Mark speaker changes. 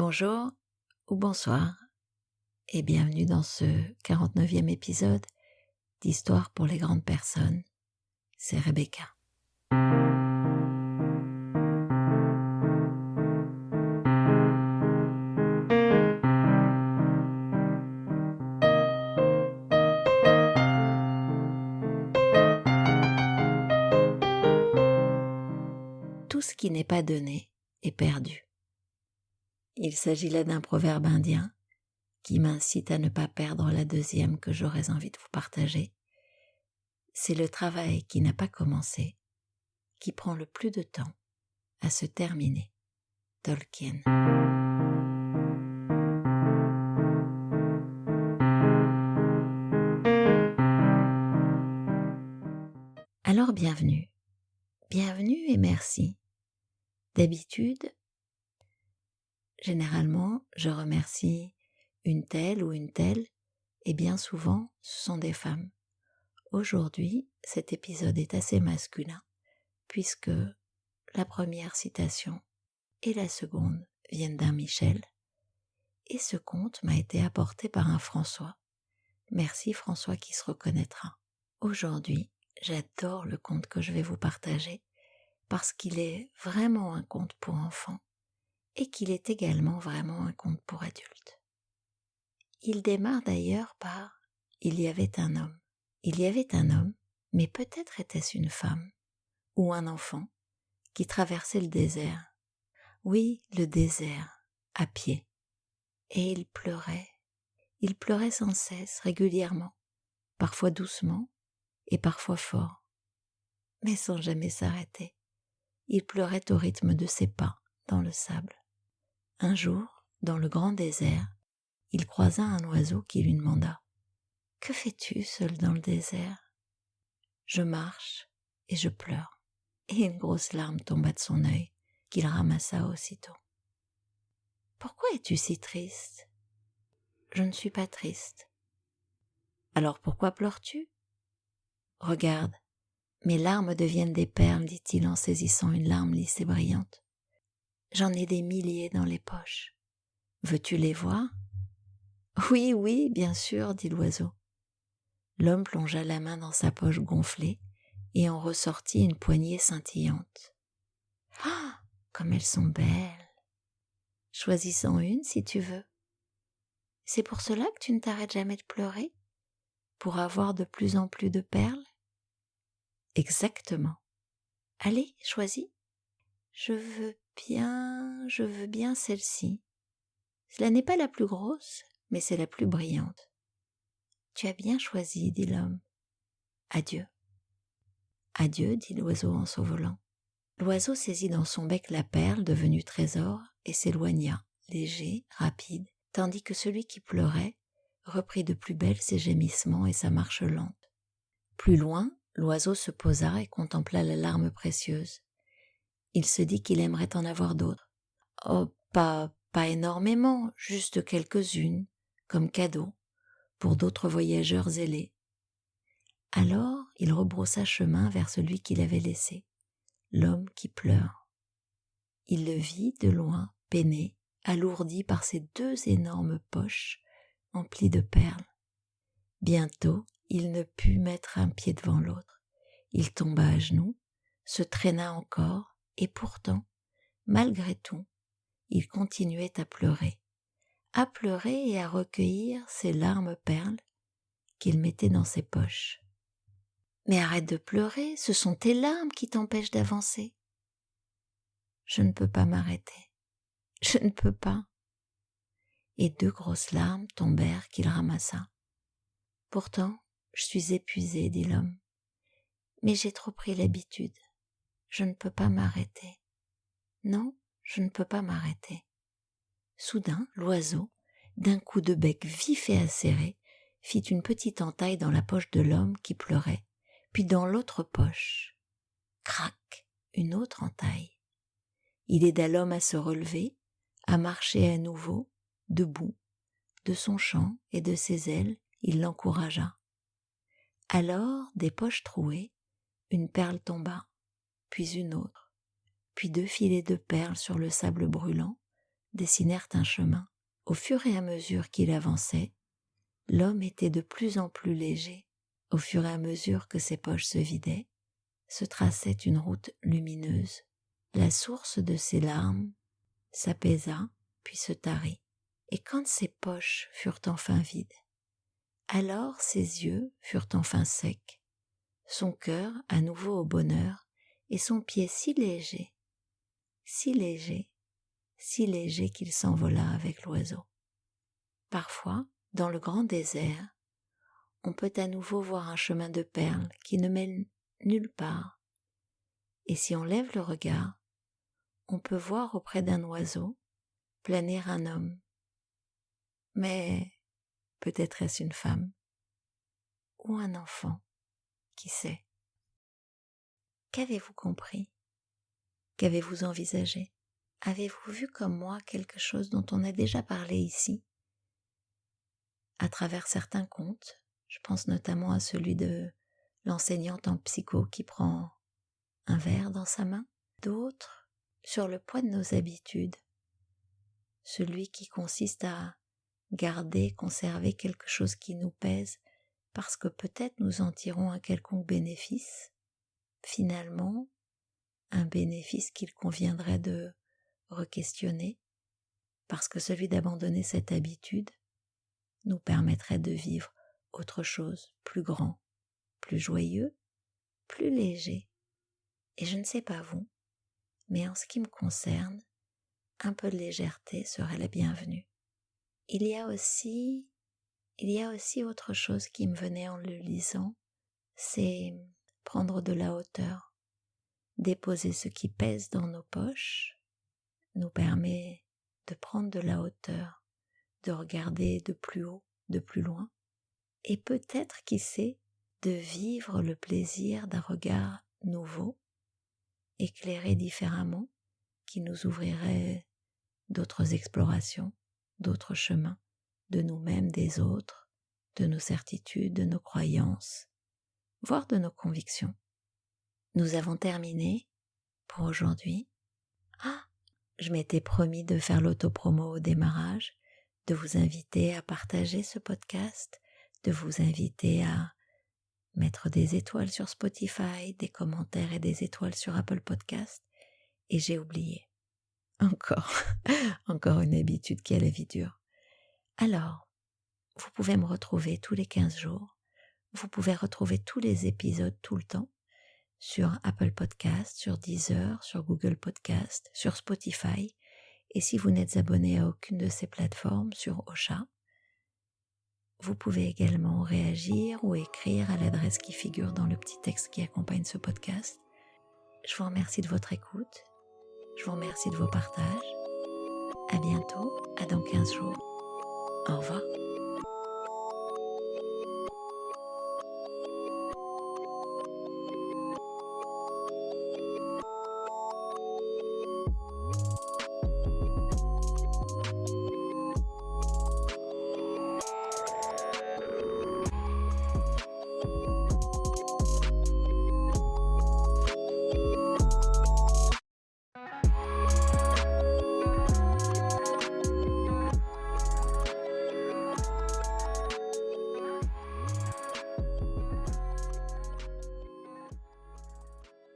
Speaker 1: Bonjour ou bonsoir et bienvenue dans ce 49e épisode d'Histoire pour les grandes personnes. C'est Rebecca. Tout ce qui n'est pas donné est perdu. Il s'agit là d'un proverbe indien qui m'incite à ne pas perdre la deuxième que j'aurais envie de vous partager. C'est le travail qui n'a pas commencé, qui prend le plus de temps à se terminer. Tolkien. Alors bienvenue et merci. D'habitude, généralement, je remercie une telle ou une telle, et bien souvent, ce sont des femmes. Aujourd'hui, cet épisode est assez masculin, puisque la première citation et la seconde viennent d'un Michel, et ce conte m'a été apporté par un François. Merci François qui se reconnaîtra. Aujourd'hui, j'adore le conte que je vais vous partager, parce qu'il est vraiment un conte pour enfants, et qu'il est également vraiment un conte pour adultes. Il démarre d'ailleurs par « Il y avait un homme ». Il y avait un homme, mais peut-être était-ce une femme, ou un enfant, qui traversait le désert. Oui, le désert, à pied. Et il pleurait sans cesse, régulièrement, parfois doucement et parfois fort, mais sans jamais s'arrêter. Il pleurait au rythme de ses pas dans le sable. Un jour, dans le grand désert, il croisa un oiseau qui lui demanda « Que fais-tu seul dans le désert ?»« Je marche et je pleure. » Et une grosse larme tomba de son œil, qu'il ramassa aussitôt. « Pourquoi es-tu si triste ?»« Je ne suis pas triste. »« Alors pourquoi pleures-tu ?»« Regarde, mes larmes deviennent des perles, dit-il en saisissant une larme lisse et brillante. J'en ai des milliers dans les poches. Veux-tu les voir ?»« Oui, oui, bien sûr, dit l'oiseau. » L'homme plongea la main dans sa poche gonflée et en ressortit une poignée scintillante. « Ah, comme elles sont belles ! Choisis-en une si tu veux. C'est pour cela que tu ne t'arrêtes jamais de pleurer ? Pour avoir de plus en plus de perles ? Exactement. Allez, choisis. Je veux bien celle-ci. Cela n'est pas la plus grosse, mais c'est la plus brillante. Tu as bien choisi, dit l'homme. Adieu. Adieu, dit l'oiseau en s'envolant. L'oiseau saisit dans son bec la perle devenue trésor et s'éloigna, léger, rapide, tandis que celui qui pleurait reprit de plus belle ses gémissements et sa marche lente. Plus loin, l'oiseau se posa et contempla la larme précieuse. Il se dit qu'il aimerait en avoir d'autres. Oh, pas énormément, juste quelques-unes, comme cadeau, pour d'autres voyageurs zélés. Alors, il rebroussa chemin vers celui qu'il avait laissé, l'homme qui pleure. Il le vit de loin, peiné, alourdi par ses deux énormes poches emplies de perles. Bientôt, il ne put mettre un pied devant l'autre. Il tomba à genoux, se traîna encore, et pourtant, malgré tout, il continuait à pleurer et à recueillir ses larmes perles qu'il mettait dans ses poches. « Mais arrête de pleurer, ce sont tes larmes qui t'empêchent d'avancer. »« Je ne peux pas m'arrêter, je ne peux pas. » Et deux grosses larmes tombèrent qu'il ramassa. « Pourtant, je suis épuisé, dit l'homme. Mais j'ai trop pris l'habitude. Je ne peux pas m'arrêter. Non, je ne peux pas m'arrêter. » Soudain, l'oiseau, d'un coup de bec vif et acéré, fit une petite entaille dans la poche de l'homme qui pleurait, puis dans l'autre poche. Crac, une autre entaille. Il aida l'homme à se relever, à marcher à nouveau, debout. De son chant et de ses ailes, il l'encouragea. Alors, des poches trouées, une perle tomba, puis une autre, puis deux filets de perles sur le sable brûlant, dessinèrent un chemin. Au fur et à mesure qu'il avançait, l'homme était de plus en plus léger. Au fur et à mesure que ses poches se vidaient, se traçait une route lumineuse. La source de ses larmes s'apaisa, puis se tarit. Et quand ses poches furent enfin vides, alors ses yeux furent enfin secs, son cœur à nouveau au bonheur, et son pied si léger, si léger, si léger qu'il s'envola avec l'oiseau. Parfois, dans le grand désert, on peut à nouveau voir un chemin de perles qui ne mène nulle part. Et si on lève le regard, on peut voir auprès d'un oiseau planer un homme. Mais peut-être est-ce une femme ou un enfant, qui sait. Qu'avez-vous compris? Qu'avez-vous envisagé? Avez-vous vu comme moi quelque chose dont on a déjà parlé ici? À travers certains contes, je pense notamment à celui de l'enseignante en psycho qui prend un verre dans sa main, d'autres sur le poids de nos habitudes, celui qui consiste à garder, conserver quelque chose qui nous pèse parce que peut-être nous en tirons un quelconque bénéfice, finalement un bénéfice qu'il conviendrait de re-questionner, parce que celui d'abandonner cette habitude nous permettrait de vivre autre chose, plus grand, plus joyeux, plus léger. Et je ne sais pas vous, mais en ce qui me concerne, un peu de légèreté serait la bienvenue. Il y a aussi autre chose qui me venait en le lisant, c'est prendre de la hauteur. Déposer ce qui pèse dans nos poches nous permet de prendre de la hauteur, de regarder de plus haut, de plus loin, et peut-être, qui sait, de vivre le plaisir d'un regard nouveau, éclairé différemment, qui nous ouvrirait d'autres explorations, d'autres chemins, de nous-mêmes, des autres, de nos certitudes, de nos croyances, voire de nos convictions. Nous avons terminé pour aujourd'hui. Je m'étais promis de faire l'autopromo au démarrage, de vous inviter à partager ce podcast, de vous inviter à mettre des étoiles sur Spotify, des commentaires et des étoiles sur Apple Podcast. Et j'ai oublié. Encore une habitude qui a la vie dure. Alors, vous pouvez me retrouver tous les 15 jours. Vous pouvez retrouver tous les épisodes tout le temps sur Apple Podcast, sur Deezer, sur Google Podcast, sur Spotify. Et si vous n'êtes abonné à aucune de ces plateformes, sur Ocha, vous pouvez également réagir ou écrire à l'adresse qui figure dans le petit texte qui accompagne ce podcast. Je vous remercie de votre écoute. Je vous remercie de vos partages. À bientôt, à dans 15 jours. Au revoir.